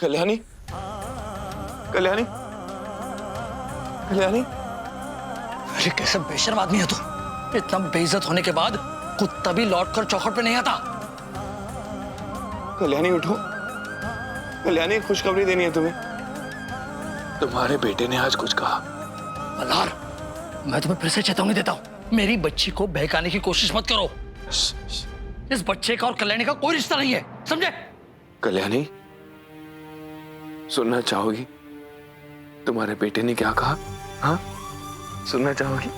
कल्याणी, कल्याणी, कल्याणी। अरे कैसा बेशर्म आदमी है तू। इतना बेइज्जत होने के बाद कुत्ता भी लौट कर चौखट पे नहीं आता। कल्याणी उठो, कल्याणी खुशखबरी देनी है तुम्हें। तुम्हारे बेटे ने आज कुछ कहा। मल्हार, मैं तुम्हें फिर से चेतावनी देता हूँ, मेरी बच्ची को बहकाने की कोशिश मत करो। इस बच्चे का और कल्याणी का कोई रिश्ता नहीं है, समझे? कल्याणी, सुनना चाहोगी तुम्हारे बेटे ने क्या कहा? हाँ, सुनना चाहोगी?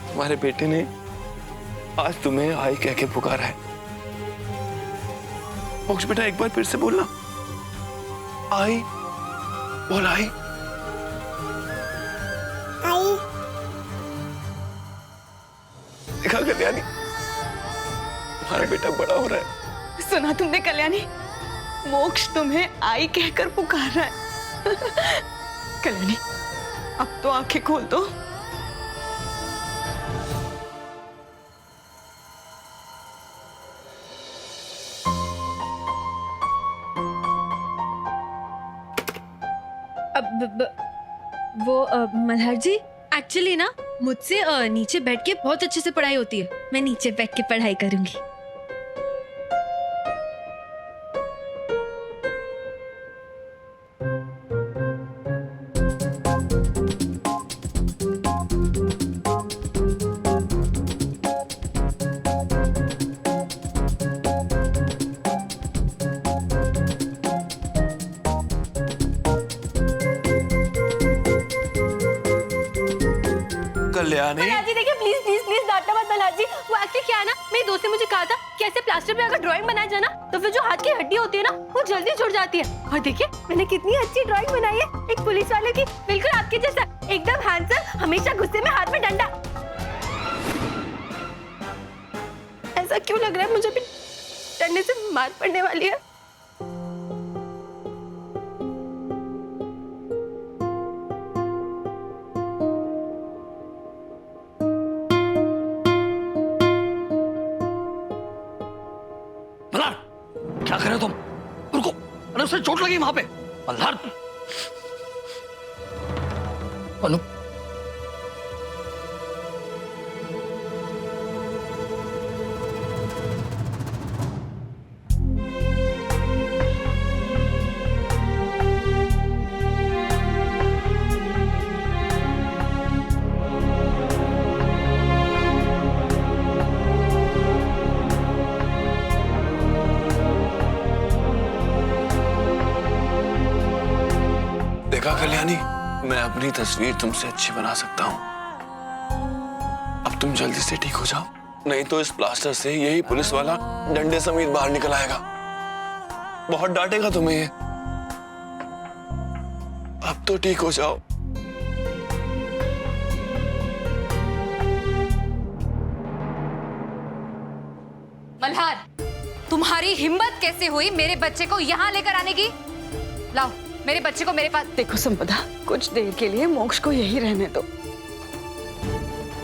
तुम्हारे बेटे ने आज तुम्हें आई कह के पुकारा है। मोक्ष बेटा, एक बार फिर से बोलना। आई, बोल आई। आई। देखा कल्याणी, तुम्हारा बेटा बड़ा हो रहा है। सुना तुमने कल्याणी? मोक्ष तुम्हें आई कहकर पुकार रहा है। कल्याणी, अब तो आंखें खोल दो। मल्हार जी, एक्चुअली ना मुझसे नीचे बैठ के बहुत अच्छे से पढ़ाई होती है। मैं नीचे बैठ के पढ़ाई करूंगी। कल्याणी, जी देखिए, प्लीज प्लीज प्लीज डांटना मत मल्हार जी। वो एक्चुअली क्या है ना, मेरी दोस्त ने मुझे कहा था कि ऐसे प्लास्टर पे अगर ड्राइंग बनाया जाए ना तो फिर जो हाथ की हड्डी होती है ना वो जल्दी जुड़ जाती है। और देखिए मैंने कितनी अच्छी ड्राइंग बनाई है, एक पुलिस वाले की, बिल्कुल आपके जैसा, एकदम हैंडसम, हमेशा गुस्से में हाथ में डंडा। ऐसा क्यों लग रहा है मुझे भी डंडे से मार पड़ने वाली है? क्या कर रहे हो तुम? रुको, अरे उसे चोट लगी वहां पे। मल्हार, अनु, देखा कल्याणी, मैं अपनी तस्वीर तुमसे अच्छी बना सकता हूँ। अब तुम जल्दी से ठीक हो जाओ, नहीं तो इस प्लास्टर से यही पुलिस वाला डंडे समेत बाहर निकल आएगा। बहुत डांटेगा तुम्हें ये। अब तो ठीक हो जाओ। मल्हार, तुम्हारी हिम्मत कैसे हुई मेरे बच्चे को यहाँ लेकर आने की? लाओ मेरे बच्चे को मेरे पास। देखो संपदा, कुछ देर के लिए मोक्ष को यही रहने दो।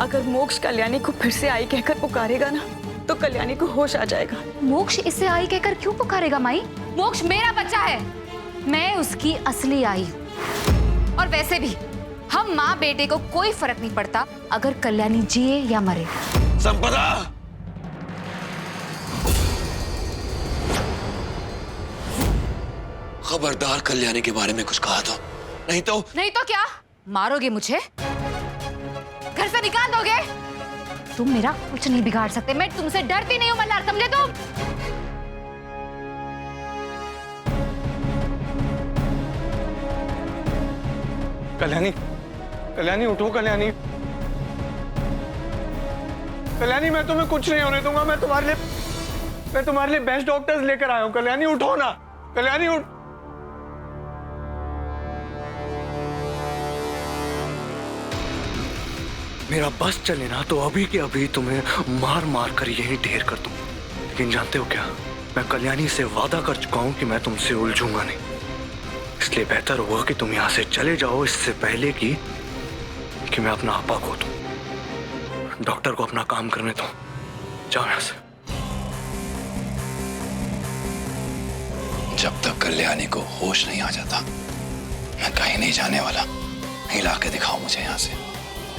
अगर मोक्ष कल्याणी को फिर से आई कहकर पुकारेगा ना तो कल्याणी को होश आ जाएगा। मोक्ष इसे आई कहकर क्यों पुकारेगा माई? मोक्ष मेरा बच्चा है, मैं उसकी असली आई हूँ। और वैसे भी हम माँ बेटे को कोई फर्क नहीं पड़ता अगर कल्याणी जिए या मरे। संपदा, खबरदार कल्याणी के बारे में कुछ कहा तो नहीं तो क्या मारोगे मुझे? घर से निकाल दोगे? तुम मेरा कुछ नहीं बिगाड़ सकते। मैं तुमसे डरती नहीं हूँ मल्हार, समझे तुम? कल्याणी, कल्याणी उठो। कल्याणी, कल्याणी, मैं तुम्हें कुछ नहीं होने दूंगा। मैं तुम्हारे लिए बेस्ट डॉक्टर्स लेकर आया हूँ। कल्याणी उठो ना। कल्याणी उठ। मेरा बस चले ना तो अभी के अभी तुम्हें मार मार कर यही ढेर कर दूं। लेकिन जानते हो क्या, मैं कल्याणी से वादा कर चुका हूं कि मैं तुमसे उलझूंगा नहीं। इसलिए बेहतर हुआ कि तुम यहाँ से चले जाओ इससे पहले कि मैं अपना आपा खो दूं। डॉक्टर को अपना काम करने दो। जाओ यहाँ से। जब तक कल्याणी को होश नहीं आ जाता मैं कहीं नहीं जाने वाला। हिला के दिखाओ मुझे यहाँ से।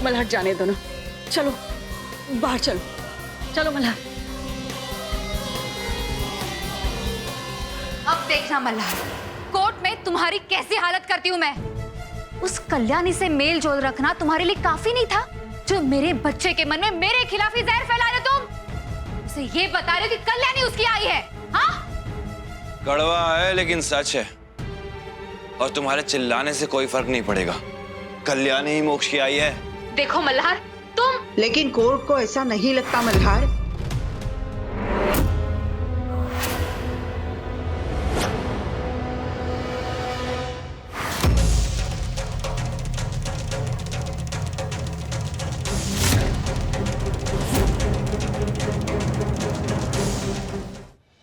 मल्हार जाने दो ना, चलो बाहर चलो, चलो मल्हार। अब देखना मल्हार, कोर्ट में तुम्हारी कैसी हालत करती हूँ मैं। उस कल्याणी से मेल जोल रखना तुम्हारे लिए काफी नहीं था, जो मेरे बच्चे के मन में मेरे खिलाफ ही जहर फैला रहे तुम। उसे ये बता रहे हो कि कल्याणी उसकी आई है। हाँ, कड़वा है लेकिन सच है, और तुम्हारे चिल्लाने से कोई फर्क नहीं पड़ेगा। कल्याणी ही मोक्ष की आई है। देखो मल्हार, तुम। लेकिन कोर्ट को ऐसा नहीं लगता मल्हार।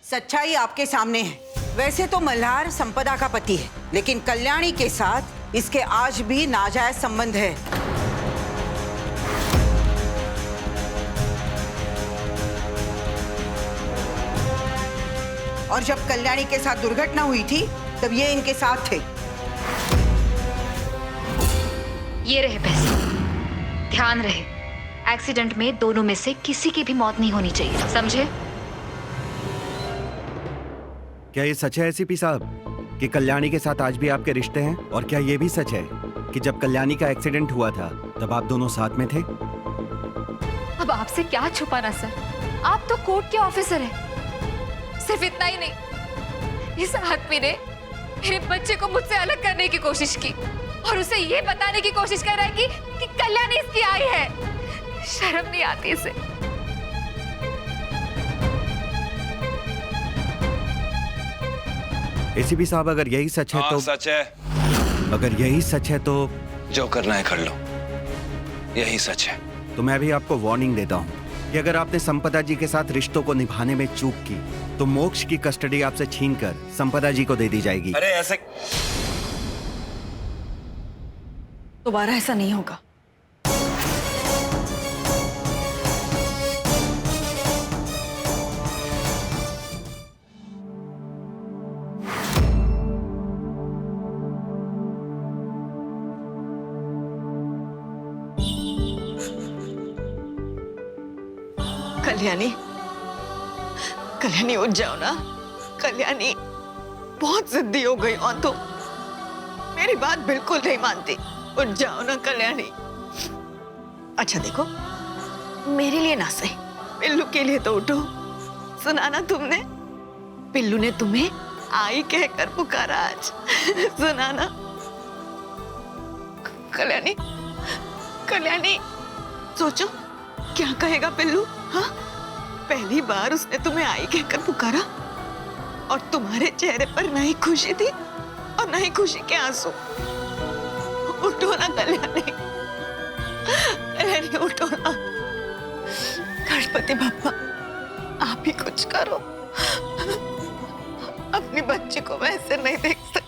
सच्चाई आपके सामने है। वैसे तो मल्हार संपदा का पति है, लेकिन कल्याणी के साथ इसके आज भी नाजायज संबंध है। और जब कल्याणी के साथ दुर्घटना हुई थी तब ये इनके साथ थे। ये रहे पैसे, ध्यान रहे, एक्सीडेंट में दोनों में से किसी की भी मौत नहीं होनी चाहिए, समझे? क्या ये सच है एसीपी साहब कि कल्याणी के साथ आज भी आपके रिश्ते हैं? और क्या ये भी सच है कि जब कल्याणी का एक्सीडेंट हुआ था तब आप दोनों साथ में थे? अब आपसे क्या छुपाना सर, आप तो कोर्ट के ऑफिसर हैं। सिर्फ इतना ही नहीं, इस आदमी ने मेरे बच्चे को मुझसे अलग करने की कोशिश की और उसे ये बताने की कोशिश कर रहा है कि कल्याणी इसकी आई है। शर्म नहीं आती इसे। एसीपी साहब, अगर यही सच है तो सच है। अगर यही सच है तो जो करना है कर लो, यही सच है। तो मैं भी आपको वार्निंग देता हूँ कि अगर आपने संपदा जी के साथ रिश्तों को निभाने में चूक की तो मोक्ष की कस्टडी आपसे छीनकर संपदा जी को दे दी जाएगी। अरे ऐसे दोबारा ऐसा नहीं होगा। कल्याणी, कल्याणी उठ जाओ ना। कल्याणी बहुत जिद्दी हो गई हो तुम, मेरी बात बिल्कुल नहीं मानती। उठ जाओ ना कल्याणी। अच्छा देखो, मेरे लिए ना सही, पिल्लू के लिए तो उठो। सुना ना तुमने, पिल्लू ने तुम्हें आई कहकर पुकारा आज। सुना ना कल्याणी। कल्याणी सोचो क्या कहेगा पिल्लू। हाँ, पहली बार उसने तुम्हें आई कहकर पुकारा और तुम्हारे चेहरे पर ना ही खुशी थी और ना ही खुशी के आंसू। उठो ना कल्याणी, कल्याणी उठो ना। गणपति बप्पा आप ही कुछ करो, अपनी बच्ची को वैसे नहीं देख सकते।